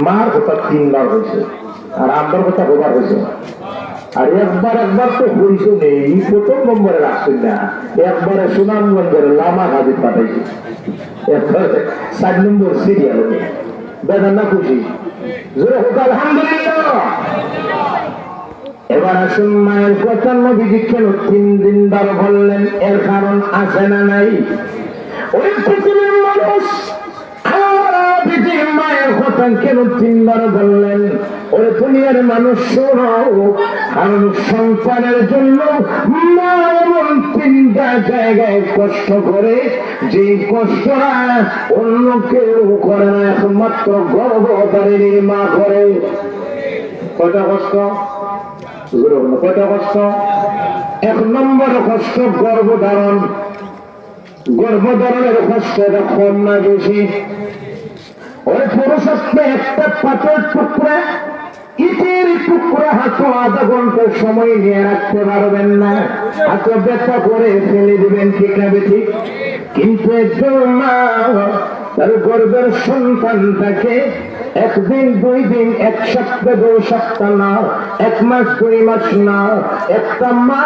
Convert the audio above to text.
মার কথা 3 বার হয়েছে আর আব্বার কথা কবার হয়েছে আর একবার তো হইছো নেই প্রথম নম্বরে রাখছেন না একবারে সুনামগঞ্জের লামা হাজির পাঠাইছে একবারে 4 নম্বর সিরিয়াল বেদান না খুশি জোরে হোক আলহামদুলিল্লাহ। এবার আসুন মায়ের কথা নবীজি কেন 3 দিন বার বললেন এর কারণ আছে না নাই? ওই পৃথিবীর মানুষ মায়ের কথা কেন 3 বার বললেন? ওই দুনিয়ার মানুষ শোনো, কারণ সন্তানের জন্য মা এমন 3টা জায়গায় কষ্ট করে যে কষ্টটা অন্য কেউ করে না, একমাত্র গর্ভধারিণীর মা করে। কয়টা কষ্ট? কয়টা কষ্ট? 1 নম্বর কষ্ট গর্ভধারণ। গর্ভধারণের কষ্ট এটা কম না বেশি? ওই পুরুষত্ব একটা পাথর টুকরা ইটের টুকরা হাতে আধা ঘন্টা সময় নিয়ে রাখতে পারবেন না, হাতে ব্যথা করে ফেলে দিবেন, ঠিক না ঠিক? কিন্তু একজন মা তার গর্ভের সন্তানটাকে 1 দিন 2 দিন 1 সপ্তাহ 2 সপ্তাহ না 1 মাস 2 মাস না, একটা মা